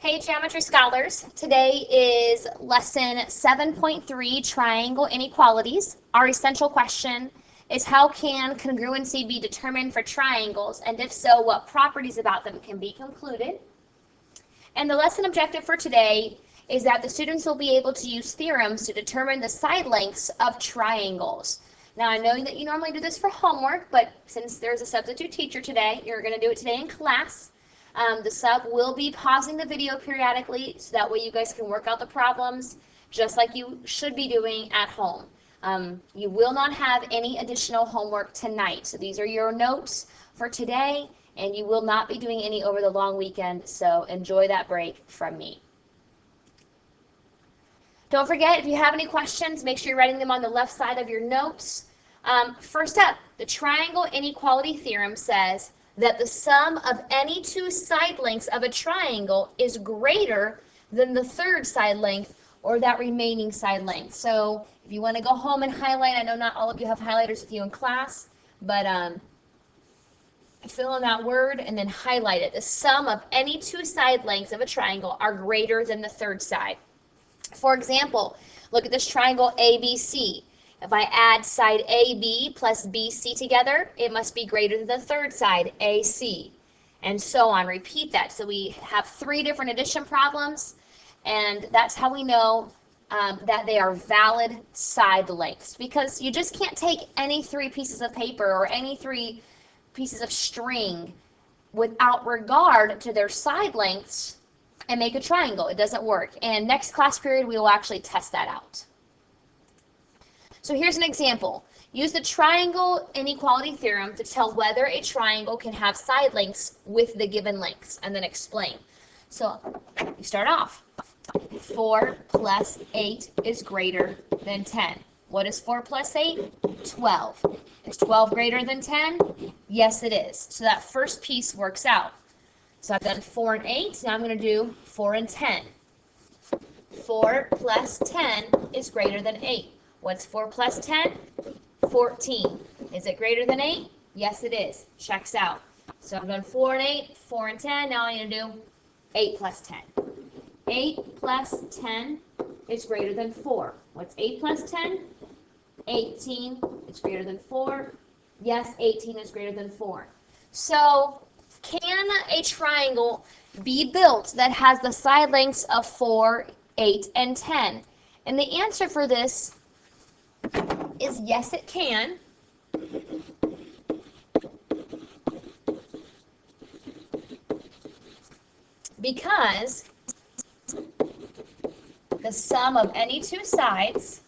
Hey Geometry Scholars, today is lesson 7.3, Triangle Inequalities. Our essential question is how can congruency be determined for triangles, and if so, what properties about them can be concluded? And the lesson objective for today is that the students will be able to use theorems to determine the side lengths of triangles. Now I know that you normally do this for homework, but since there's a substitute teacher today, you're going to do it today in class. The sub will be pausing the video periodically so that way you guys can work out the problems just like you should be doing at home. You will not have any additional homework tonight. So these are your notes for today, and you will not be doing any over the long weekend, so enjoy that break from me. Don't forget, if you have any questions, make sure you're writing them on the left side of your notes. First up, the triangle inequality theorem says that the sum of any two side lengths of a triangle is greater than the third side length or that remaining side length. So if you want to go home and highlight, I know not all of you have highlighters with you in class, but fill in that word and then highlight it. The sum of any two side lengths of a triangle are greater than the third side. For example, look at this triangle ABC. If I add side AB plus BC together, it must be greater than the third side, AC, and so on. Repeat that. So we have three different addition problems, and that's how we know that they are valid side lengths, because you just can't take any three pieces of paper or any three pieces of string without regard to their side lengths and make a triangle. It doesn't work. And next class period, we will actually test that out. So here's an example. Use the triangle inequality theorem to tell whether a triangle can have side lengths with the given lengths, and then explain. So you start off. 4 plus 8 is greater than 10. What is 4 plus 8? 12. Is 12 greater than 10? Yes, it is. So that first piece works out. So I've done 4 and 8. Now I'm going to do 4 and 10. 4 plus 10 is greater than 8. What's 4 plus 10? 14. Is it greater than 8? Yes, it is. Checks out. So I've done 4 and 8, 4 and 10. Now I'm going to do 8 plus 10. 8 plus 10 is greater than 4. What's 8 plus 10? 18. It's greater than 4. Yes, 18 is greater than 4. So can a triangle be built that has the side lengths of 4, 8, and 10? And the answer for this is yes, it can. Because the sum of any two sides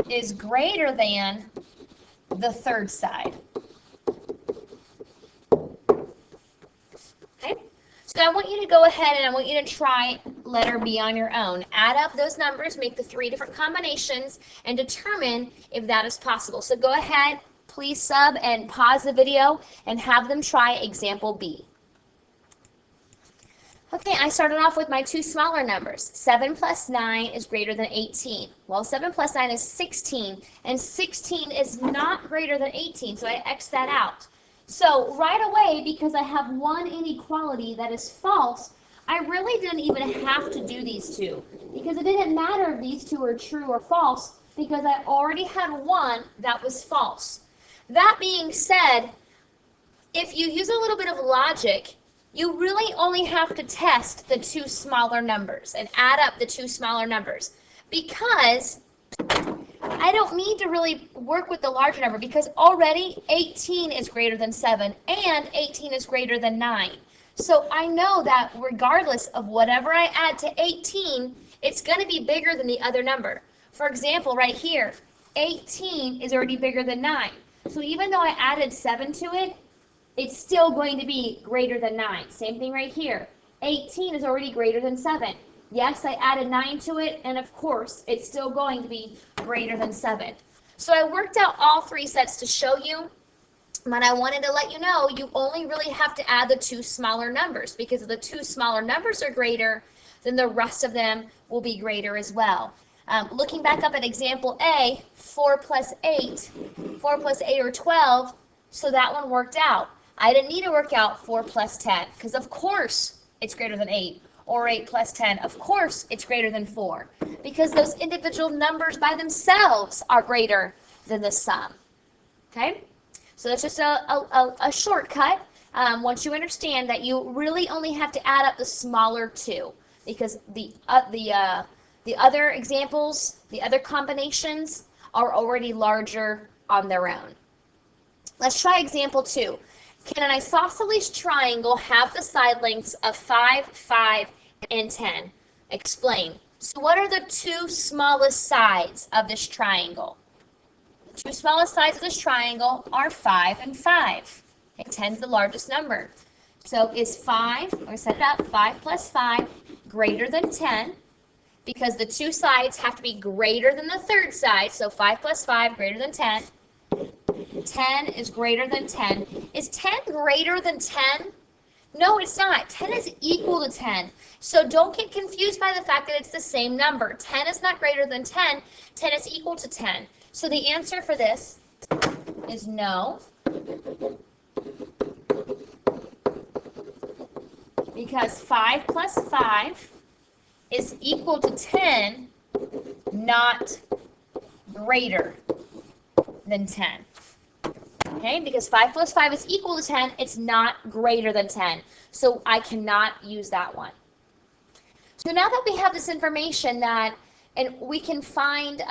is greater than the third side. Okay? So I want you to go ahead and I want you to try letter B on your own. Add up those numbers, make the three different combinations, and determine if that is possible. So go ahead, please sub and pause the video and have them try example B. Okay, I started off with my two smaller numbers. 7 plus 9 is greater than 18. Well, 7 plus 9 is 16, and 16 is not greater than 18, so I X that out. So right away, because I have one inequality that is false, I really didn't even have to do these two, because it didn't matter if these two are true or false, because I already had one that was false. That being said, if you use a little bit of logic, you really only have to test the two smaller numbers and add up the two smaller numbers, because I don't need to really work with the larger number, because already 18 is greater than 7 and 18 is greater than 9. So I know that regardless of whatever I add to 18, it's going to be bigger than the other number. For example, right here, 18 is already bigger than 9. So even though I added 7 to it, it's still going to be greater than 9. Same thing right here. 18 is already greater than 7. Yes, I added 9 to it, and of course, it's still going to be greater than 7. So I worked out all three sets to show you, but I wanted to let you know you only really have to add the two smaller numbers, because if the two smaller numbers are greater, then the rest of them will be greater as well. Looking back up at example A, 4 plus 8 or 12, So that one worked out. I didn't need to work out 4 plus 10 because of course it's greater than 8. Or 8 plus 10, of course it's greater than 4. Because those individual numbers by themselves are greater than the sum. Okay? So that's just a shortcut. Once you understand that you really only have to add up the smaller two. Because the other examples, the other combinations are already larger on their own. Let's try example 2. Can an isosceles triangle have the side lengths of 5, 5, and 10? Explain. So what are the two smallest sides of this triangle? The two smallest sides of this triangle are 5 and 5. Okay, 10 is the largest number. So is 5, we're going to set it up, 5 plus 5 greater than 10? Because the two sides have to be greater than the third side, so 5 plus 5 greater than 10. 10 is greater than 10. Is 10 greater than 10? No, it's not. 10 is equal to 10. So don't get confused by the fact that it's the same number. 10 is not greater than 10. 10 is equal to 10. So the answer for this is no. Because 5 plus 5 is equal to 10, not greater than 10. Okay, because 5 plus 5 is equal to 10, it's not greater than 10. So I cannot use that one. So now that we have this information and we can find,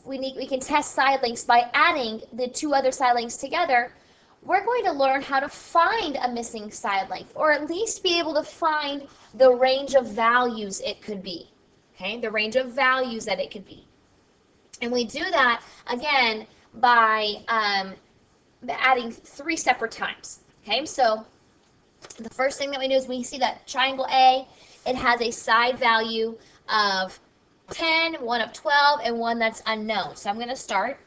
we can test side lengths by adding the two other side lengths together, we're going to learn how to find a missing side length, or at least be able to find the range of values it could be. Okay, the range of values that it could be. And we do that, again, by adding 3 separate times. Okay, so the first thing that we do is we see that triangle A, it has a side value of 10, one of 12, and one that's unknown. So I'm going to start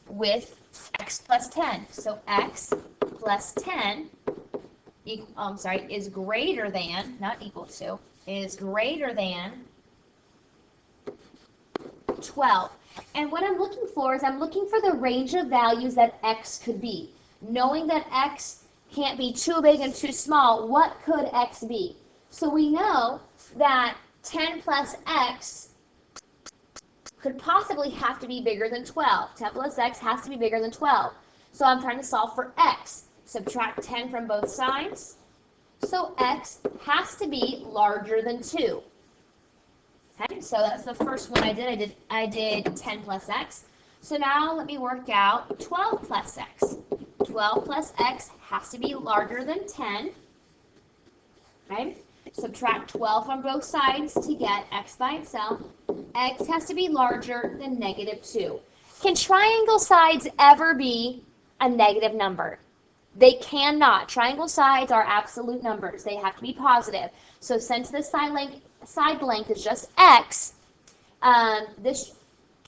with x plus 10. So x plus 10 is greater than, not equal to, is greater than 12. And what I'm looking for is I'm looking for the range of values that x could be. Knowing that x can't be too big and too small, what could x be? So we know that 10 plus x could possibly have to be bigger than 12. 10 plus x has to be bigger than 12. So I'm trying to solve for x. Subtract 10 from both sides. So x has to be larger than 2. Okay, so that's the first one I did. I did 10 plus x. So now let me work out 12 plus x. 12 plus x has to be larger than 10. Okay, subtract 12 from both sides to get x by itself. X has to be larger than negative 2. Can triangle sides ever be a negative number? They cannot. Triangle sides are absolute numbers. They have to be positive. So since this side length is just x, this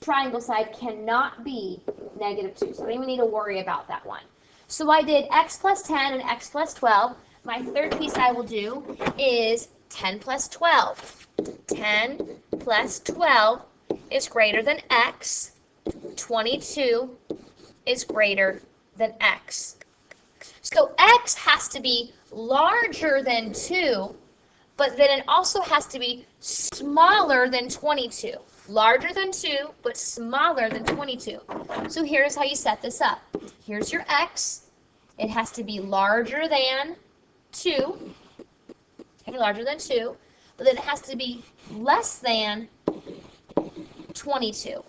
triangle side cannot be negative 2. So I don't even need to worry about that one. So I did x plus 10 and x plus 12. My third piece I will do is 10 plus 12. 10 plus 12 is greater than x. 22 is greater than x. So x has to be larger than 2, but then it also has to be smaller than 22. Larger than 2, but smaller than 22. So here's how you set this up. Here's your x. It has to be larger than 2. Okay, larger than 2. But then it has to be less than 22.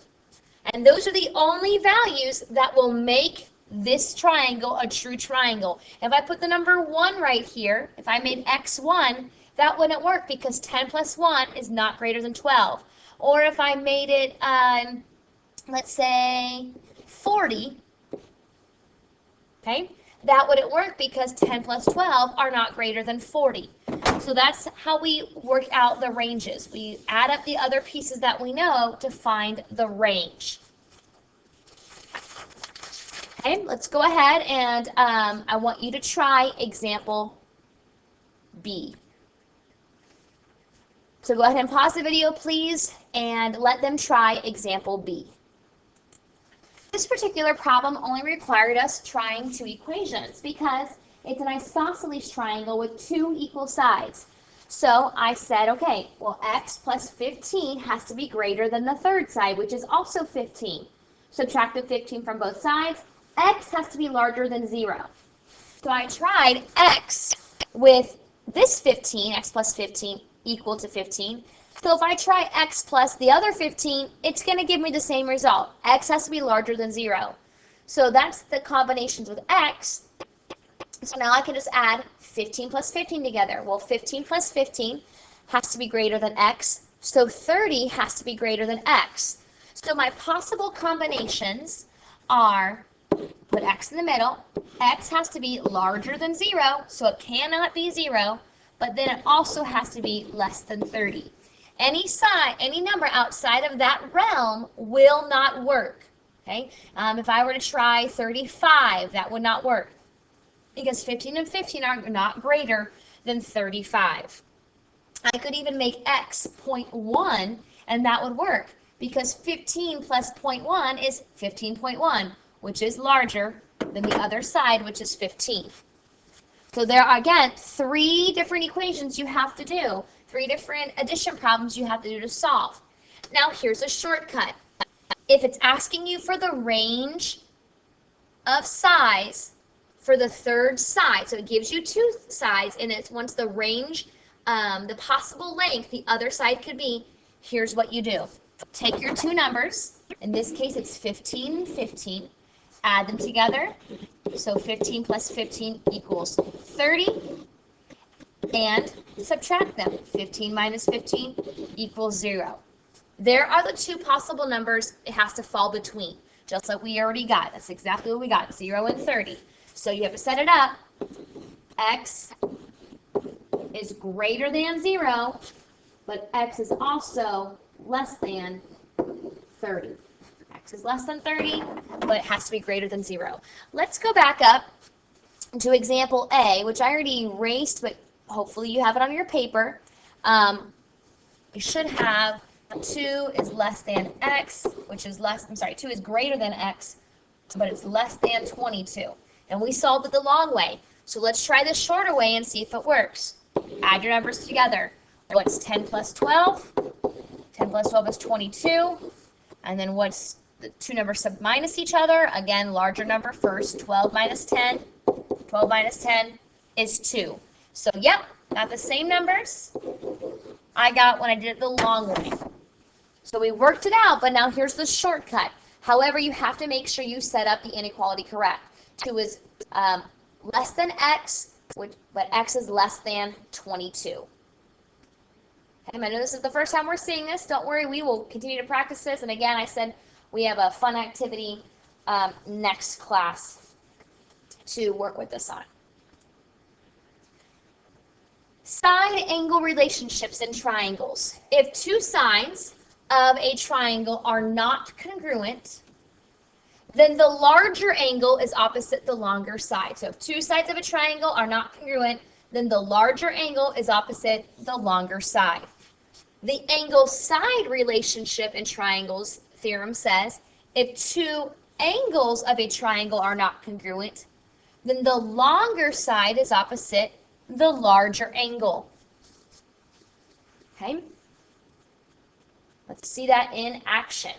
And those are the only values that will make this triangle a true triangle. If I put the number 1 right here, if I made x1, that wouldn't work because 10 plus 1 is not greater than 12. Or if I made it, let's say, 40, okay, that wouldn't work because 10 plus 12 are not greater than 40. So that's how we work out the ranges. We add up the other pieces that we know to find the range. Okay, let's go ahead and I want you to try example B. So go ahead and pause the video, please, and let them try example B. This particular problem only required us trying two equations because it's an isosceles triangle with two equal sides. So I said, okay, well, x plus 15 has to be greater than the third side, which is also 15. Subtract the 15 from both sides. X has to be larger than 0. So I tried x with this 15, x plus 15 equal to 15. So if I try x plus the other 15, it's going to give me the same result. X has to be larger than 0. So that's the combinations with x. So now I can just add 15 plus 15 together. Well, 15 plus 15 has to be greater than x, so 30 has to be greater than x. So my possible combinations are, put x in the middle, x has to be larger than 0, so it cannot be 0, but then it also has to be less than 30. Any number outside of that realm will not work. Okay? If I were to try 35, that would not work, because 15 and 15 are not greater than 35. I could even make x 0.1, and that would work, because 15 plus 0.1 is 15.1, which is larger than the other side, which is 15. So there are, again, three different equations you have to do, three different addition problems you have to do to solve. Now here's a shortcut. If it's asking you for the range of size for the third side, so it gives you two sides, and it wants the range, the possible length the other side could be, here's what you do. Take your two numbers, in this case it's 15 and 15, add them together, so 15 plus 15 equals 30, and subtract them. 15 minus 15 equals 0. There are the two possible numbers it has to fall between, just like we already got. That's exactly what we got, 0 and 30. So you have to set it up. X is greater than 0, but x is also less than 30. X is less than 30, but it has to be greater than 0. Let's go back up to example A, which I already erased, but hopefully you have it on your paper. You should have 2 is less than x, which is 2 is greater than x, but it's less than 22. And we solved it the long way. So let's try the shorter way and see if it works. Add your numbers together. What's 10 plus 12? 10 plus 12 is 22. And then what's the two numbers minus each other? Again, larger number first. 12 minus 10. 12 minus 10 is 2. So, yep, got the same numbers I got when I did it the long way. So we worked it out, but now here's the shortcut. However, you have to make sure you set up the inequality correct. 2 is less than x, but x is less than 22. Okay, I know this is the first time we're seeing this. Don't worry, we will continue to practice this. And again, I said we have a fun activity next class to work with this on. Side-angle relationships in triangles. If two sides of a triangle are not congruent, then the larger angle is opposite the longer side. So if two sides of a triangle are not congruent, then the larger angle is opposite the longer side. The angle-side relationship in triangles theorem says if two angles of a triangle are not congruent, then the longer side is opposite the larger angle. Okay? Let's see that in action.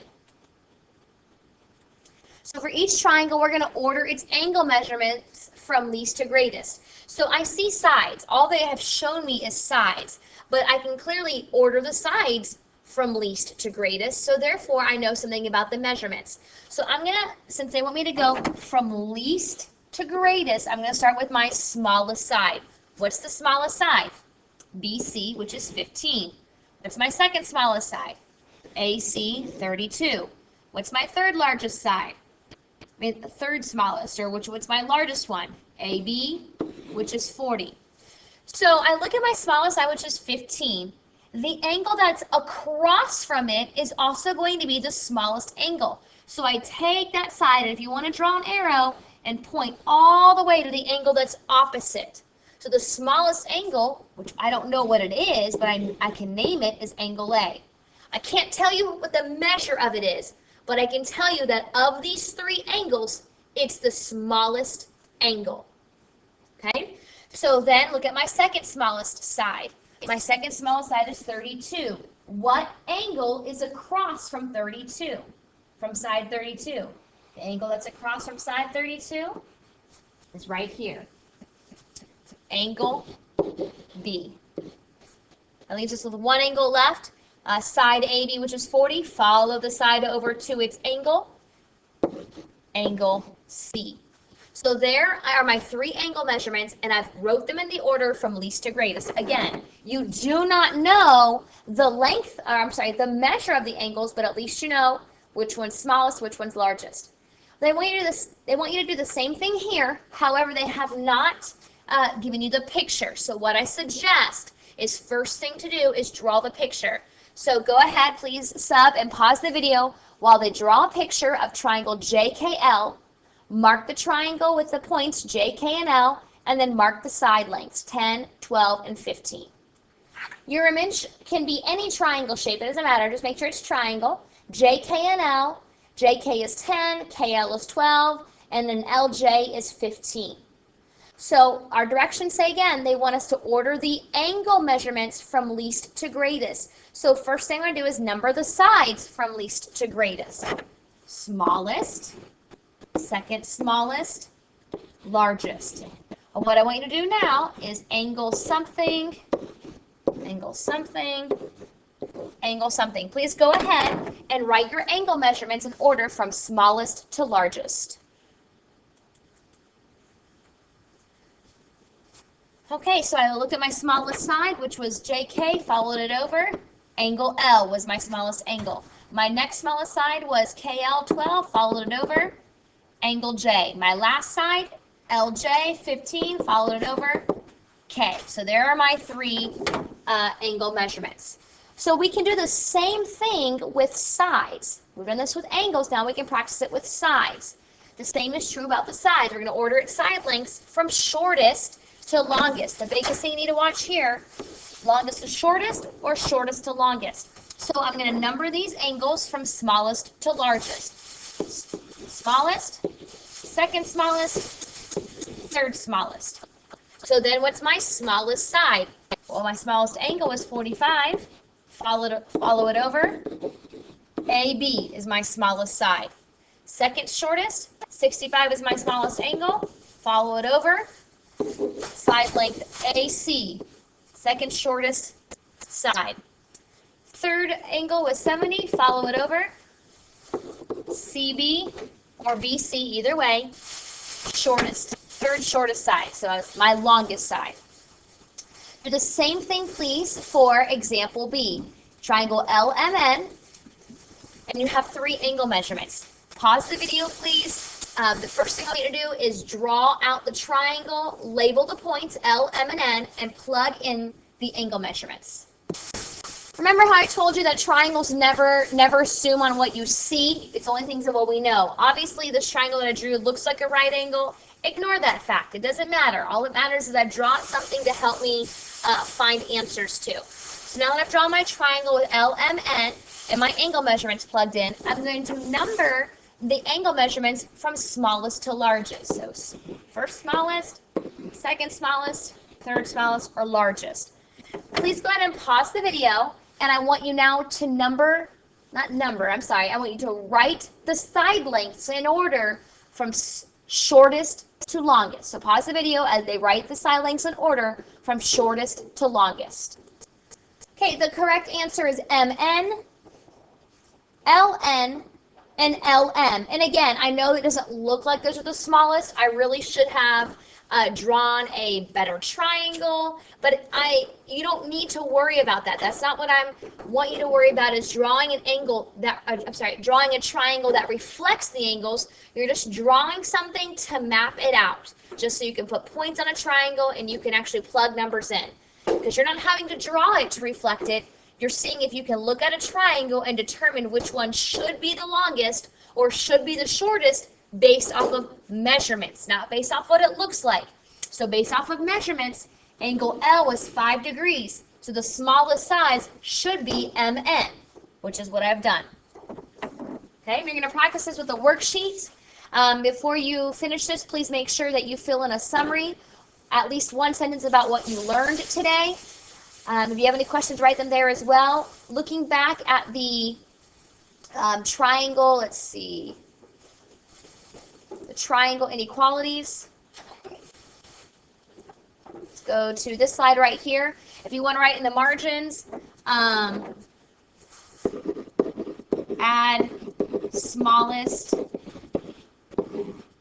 So for each triangle, we're going to order its angle measurements from least to greatest. So I see sides. All they have shown me is sides, but I can clearly order the sides from least to greatest, so therefore I know something about the measurements. So I'm going to, since they want me to go from least to greatest, I'm going to start with my smallest side. What's the smallest side? BC, which is 15. What's my second smallest side? AC, 32. What's my third largest side? I mean, the third smallest, or what's my largest one? AB, which is 40. So I look at my smallest side, which is 15. The angle that's across from it is also going to be the smallest angle. So I take that side, and if you want to draw an arrow, and point all the way to the angle that's opposite. So the smallest angle, which I don't know what it is, but I can name it, is angle A. I can't tell you what the measure of it is, but I can tell you that of these three angles, it's the smallest angle. Okay? So then look at my second smallest side. My second smallest side is 32. What angle is across from 32? From side 32? The angle that's across from side 32 is right here. Angle B. That leaves us with one angle left. Side AB, which is 40. Follow the side over to its angle. Angle C. So there are my three angle measurements, and I've wrote them in the order from least to greatest. Again, you do not know the length, or I'm sorry, the measure of the angles, but at least you know which one's smallest, which one's largest. They want you to do this. They want you to do the same thing here. However, they have not given you the picture. So what I suggest is first thing to do is draw the picture. So go ahead, please sub and pause the video while they draw a picture of triangle JKL. Mark the triangle with the points J, K, and L, and then mark the side lengths, 10, 12, and 15. Your image can be any triangle shape. It doesn't matter. Just make sure it's triangle. J, K, and L. JK is 10, KL is 12, and then LJ is 15. So our directions say again, they want us to order the angle measurements from least to greatest. So first thing we're going to do is number the sides from least to greatest. Smallest, second smallest, largest. And what I want you to do now is angle something, angle something, angle something. Please go ahead and write your angle measurements in order from smallest to largest. Okay, so I looked at my smallest side, which was JK, followed it over. Angle L was my smallest angle. My next smallest side was KL 12, followed it over. Angle J. My last side, LJ 15, followed it over. K. So there are my three angle measurements. So we can do the same thing with sides. We've done this with angles, now we can practice it with sides. The same is true about the sides. We're going to order its side lengths from shortest to longest. The biggest thing you need to watch here, longest to shortest or shortest to longest. So I'm going to number these angles from smallest to largest. Smallest, second smallest, third smallest. So then what's my smallest side? Well, my smallest angle is 45. Follow it over. AB is my smallest side. Second shortest, 65 is my smallest angle. Follow it over. Side length AC, second shortest side. Third angle was 70. Follow it over. CB or BC, either way, shortest, third shortest side. So that's my longest side. Do the same thing, please, for example B. Triangle LMN, and you have three angle measurements. Pause the video, please. The first thing I want you to do is draw out the triangle, label the points L, M, and N, and plug in the angle measurements. Remember how I told you that triangles never assume on what you see? It's only things of what we know. Obviously, this triangle that I drew looks like a right angle. Ignore that fact. It doesn't matter. All that matters is I've drawn something to help me find answers to. So now that I've drawn my triangle with L, M, N, and my angle measurements plugged in, I'm going to number the angle measurements from smallest to largest. So first smallest, second smallest, third smallest, or largest. Please go ahead and pause the video, and I want you now to I want you to write the side lengths in order from shortest to longest. So pause the video as they write the side lengths in order from shortest to longest. Okay, the correct answer is MN, LN, and LM. And again, I know it doesn't look like those are the smallest. I really should have drawn a better triangle, but you don't need to worry about that. That's not what I want you to worry about, is drawing an angle that, drawing a triangle that reflects the angles. You're just drawing something to map it out, just so you can put points on a triangle and you can actually plug numbers in. Because you're not having to draw it to reflect it. You're seeing if you can look at a triangle and determine which one should be the longest or should be the shortest based off of measurements, not based off what it looks like. So based off of measurements, angle L was 5 degrees. So the smallest size should be MN, which is what I've done. Okay, we're going to practice this with a worksheet. Before you finish this, please make sure that you fill in a summary, at least one sentence about what you learned today. If you have any questions, write them there as well. Looking back at the triangle, let's see, the triangle inequalities. Let's go to this slide right here. If you want to write in the margins, add smallest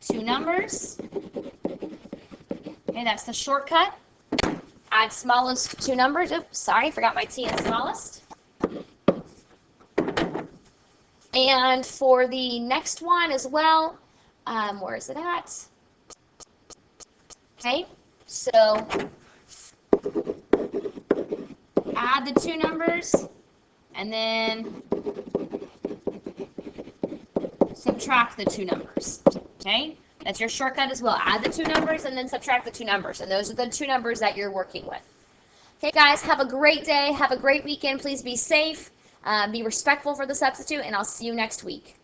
two numbers. Okay, that's the shortcut. Add smallest two numbers. Oops, sorry, forgot my T in smallest. And for the next one as well, where is it at? Okay, so add the two numbers and then subtract the two numbers. Okay, that's your shortcut as well. Add the two numbers and then subtract the two numbers. And those are the two numbers that you're working with. Okay, guys, have a great day. Have a great weekend. Please be safe. Be respectful for the substitute, and I'll see you next week.